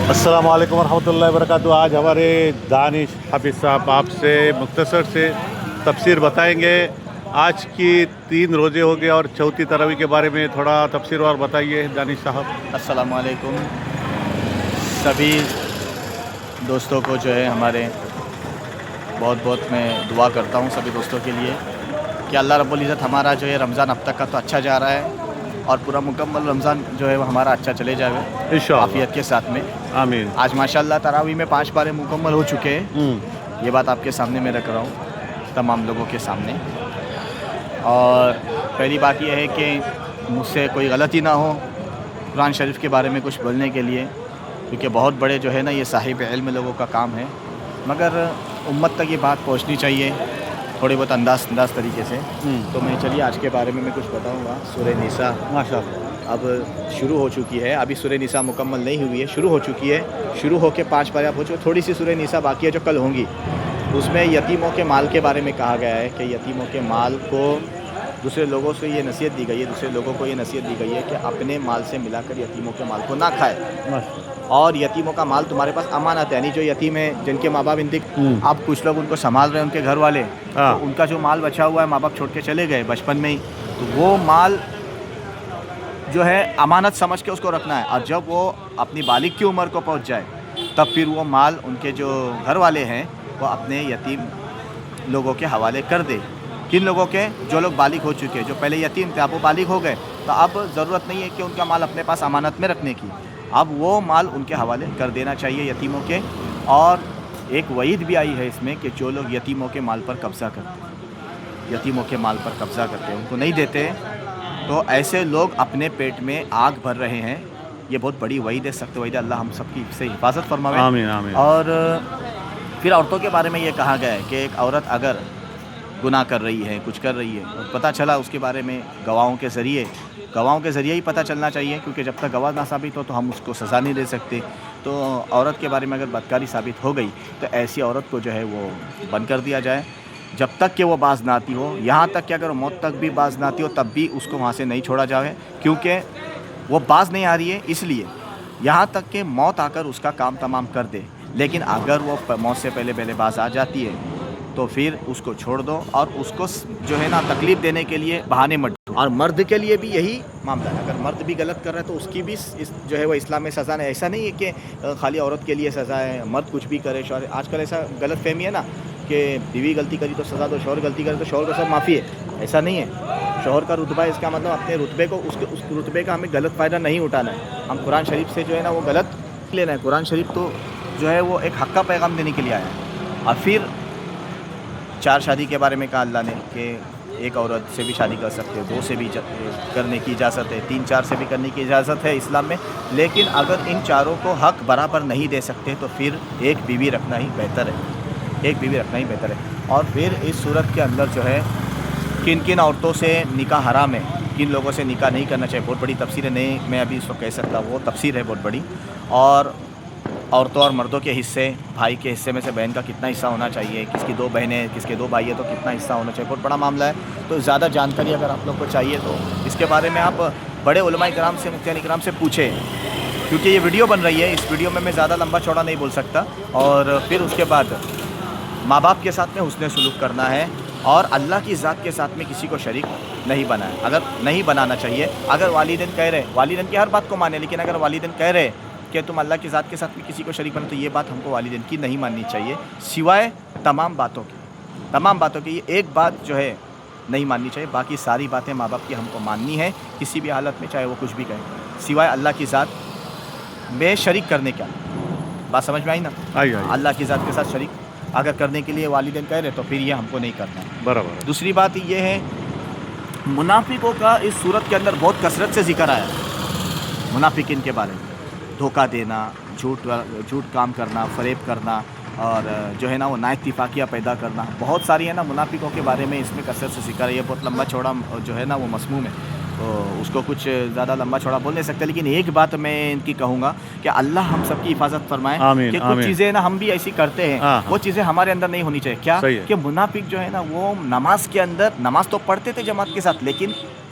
السلام علیکم ورحمۃ اللہ وبرکاتہ۔ آج ہمارے دانش حافظ صاحب آپ سے مختصر سے تفسیر بتائیں گے۔ آج کی 3 روزے ہو گئے اور چوتھی تراویح کے بارے میں تھوڑا تفسیر اور بتائیے دانش صاحب۔ السلام علیکم سبھی دوستوں کو جو ہے ہمارے بہت بہت میں دعا کرتا ہوں سبھی دوستوں کے لیے کہ اللہ رب العزت ہمارا جو ہے رمضان اب تک کا تو اچھا جا رہا ہے اور پورا مکمل رمضان جو ہے وہ ہمارا اچھا چلے جائے انشاءاللہ عافیت کے ساتھ میں۔ آمین۔ آج ماشاءاللہ تراویح میں 5 پارے مکمل ہو چکے ہیں۔ یہ بات آپ کے سامنے میں رکھ رہا ہوں تمام لوگوں کے سامنے، اور پہلی بات یہ ہے کہ مجھ سے کوئی غلطی نہ ہو قرآن شریف کے بارے میں کچھ بولنے کے لیے، کیونکہ بہت بڑے جو ہے نا یہ صاحب علم لوگوں کا کام ہے، مگر امت تک یہ بات پہنچنی چاہیے تھوڑے بہت انداز طریقے سے۔ تو میں چلیے آج کے بارے میں کچھ بتاؤں گا۔ سورہ نساء ماشاءاللہ اب شروع ہو چکی ہے، ابھی سورہ نساء مکمل نہیں ہوئی ہے، شروع ہو چکی ہے، شروع ہو کے 5 پارے ہو چکے، تھوڑی سی سورہ نساء باقی ہے جو کل ہوں گی۔ اس میں یتیموں کے مال کے بارے میں کہا گیا ہے کہ یتیموں کے مال کو دوسرے لوگوں سے یہ نصیحت دی گئی ہے، دوسرے لوگوں کو یہ نصیحت دی گئی ہے کہ اپنے مال سے ملا کر یتیموں کے مال کو نہ کھائے، اور یتیموں کا مال تمہارے پاس امانت ہے، یعنی جو یتیم ہے جن کے ماں باپ اب کچھ لوگ ان کو سنبھال رہے ہیں، ان کے گھر والے، تو ان کا جو مال بچا ہوا ہے ماں باپ چھوڑ کے چلے گئے بچپن میں ہی، تو وہ مال جو ہے امانت سمجھ کے اس کو رکھنا ہے، اور جب وہ اپنی بالغ کی عمر کو پہنچ جائے تب پھر وہ مال ان کے جو گھر والے ہیں وہ اپنے یتیم لوگوں کے حوالے کر دے۔ کن لوگوں کے؟ جو لوگ بالغ ہو چکے، جو پہلے یتیم تھے اب وہ بالغ ہو گئے، تو اب ضرورت نہیں ہے کہ ان کا مال اپنے پاس امانت میں رکھنے کی، اب وہ مال ان کے حوالے کر دینا چاہیے یتیموں کے۔ اور ایک وعید بھی آئی ہے اس میں کہ جو لوگ یتیموں کے مال پر قبضہ کرتے ہیں، یتیموں کے مال پر قبضہ کرتے ہیں، ان کو نہیں دیتے، تو ایسے لوگ اپنے پیٹ میں آگ بھر رہے ہیں۔ یہ بہت بڑی وعید ہے، سخت وعید ہے، اللہ ہم سب کی سے حفاظت فرمائے۔ آمین آمین۔ اور پھر عورتوں کے بارے میں یہ کہا گیا ہے کہ ایک عورت اگر گناہ کر رہی ہے، کچھ کر رہی ہے، اور پتہ چلا اس کے بارے میں گواہوں کے ذریعے ہی پتہ چلنا چاہیے، کیونکہ جب تک گواہ نہ ثابت ہو تو ہم اس کو سزا نہیں دے سکتے۔ تو عورت کے بارے میں اگر بدکاری ثابت ہو گئی تو ایسی عورت کو جو ہے وہ بند کر دیا جائے جب تک کہ وہ باز نہ آتی ہو، یہاں تک کہ اگر موت تک بھی باز نہ آتی ہو تب بھی اس کو وہاں سے نہیں چھوڑا جائے، کیونکہ وہ باز نہیں آ رہی ہے اس لیے، یہاں تک کہ موت آ کر اس کا کام تمام کر دے۔ لیکن اگر وہ موت سے پہلے باز آ جاتی ہے تو پھر اس کو چھوڑ دو، اور اس کو جو ہے نا تکلیف دینے کے لیے بہانے مت ڈھونڈو۔ اور مرد کے لیے بھی یہی معاملہ ہے، اگر مرد بھی غلط کر رہا ہے تو اس کی بھی جو ہے وہ اسلام میں سزا نہیں، ایسا نہیں ہے کہ خالی عورت کے لیے سزا ہے، مرد کچھ بھی کرے۔ شوہر آج کل ایسا غلط فہمی ہے نا کہ بیوی غلطی کری تو سزا دو، شوہر غلطی کرے تو شوہر کو سب معافی ہے، ایسا نہیں ہے۔ شوہر کا رتبہ اس کا مطلب اپنے رتبے کو اس رتبے کا ہمیں غلط فائدہ نہیں اٹھانا ہے، ہم قرآن شریف سے جو ہے نا وہ غلط لینا ہے۔ قرآن شریف تو جو ہے وہ ایک حق کا پیغام دینے کے لیے آیا ہے۔ اور پھر 4 شادی کے بارے میں کہا اللہ نے کہ ایک عورت سے بھی شادی کر سکتے، 2 سے بھی کرنے کی اجازت ہے، 3 4 سے بھی کرنے کی اجازت ہے اسلام میں، لیکن اگر ان چاروں کو حق برابر نہیں دے سکتے تو پھر ایک بیوی رکھنا ہی بہتر ہے، ایک بیوی رکھنا ہی بہتر ہے۔ اور پھر اس صورت کے اندر جو ہے کن کن عورتوں سے نکاح حرام ہے، کن لوگوں سے نکاح نہیں کرنا چاہیے، بہت بڑی تفسیر ہے، نہیں میں ابھی اس کو کہہ سکتا، وہ تفسیر ہے بہت بڑی۔ اور عورتوں اور مردوں کے حصے، بھائی کے حصے میں سے بہن کا کتنا حصہ ہونا چاہیے، کس کی 2 بہنیں کس کے 2 بھائی ہیں تو کتنا حصہ ہونا چاہیے، بہت بڑا معاملہ ہے۔ تو زیادہ جانکاری اگر آپ لوگ کو چاہیے تو اس کے بارے میں آپ بڑے علماء کرام سے، مفتیان کرام سے پوچھیں، کیونکہ یہ ویڈیو بن رہی ہے، اس ویڈیو میں زیادہ لمبا چوڑا نہیں بول سکتا۔ اور پھر اس کے بعد ماں باپ کے ساتھ میں حسن سلوک کرنا ہے، اور اللہ کی ذات کے ساتھ میں کسی کو شریک نہیں بنانا ہے، اگر نہیں بنانا چاہیے۔ اگر والدین کہہ رہے، والدین کی ہر بات کو مانے، لیکن اگر والدین کہہ رہے کہ تم اللہ کی ذات کے ساتھ میں کسی کو شریک بنا، تو یہ بات ہم کو والدین کی نہیں ماننی چاہیے، سوائے تمام باتوں کی یہ ایک بات جو ہے نہیں ماننی چاہیے، باقی ساری باتیں ماں باپ کی ہم کو ماننی ہے کسی بھی حالت میں، چاہے وہ کچھ بھی کہیں، سوائے اللہ کی ذات میں شریک کرنے کا۔ بات سمجھ میں آئی نا؟ اللہ کی ذات کے ساتھ شریک اگر کرنے کے لیے والدین کہہ رہے تو پھر یہ ہم کو نہیں کرنا ہے، برابر۔ دوسری بات یہ ہے منافقوں کا اس صورت کے اندر بہت کثرت سے ذکر آیا ہے، منافقین کے بارے میں، دھوکہ دینا، جھوٹ کام کرنا، فریب کرنا، اور جو ہے نا وہ نا اتفاقیہ پیدا کرنا، بہت ساری ہے نا منافقوں کے بارے میں اس میں کثرت سے ذکر ہے۔ یہ بہت لمبا چوڑا جو ہے نا وہ مسموم ہے، تو اس کو کچھ زیادہ لمبا چوڑا بول نہیں سکتے، لیکن ایک بات میں ان کی کہوں گا کہ اللہ ہم سب کی حفاظت فرمائے کہ کچھ چیزیں نا ہم بھی ایسی کرتے ہیں، وہ چیزیں ہمارے اندر نہیں ہونی چاہیے۔ کیا کہ منافق جو ہے نا وہ نماز کے اندر، نماز تو پڑھتے تھے جماعت کے ساتھ، لیکن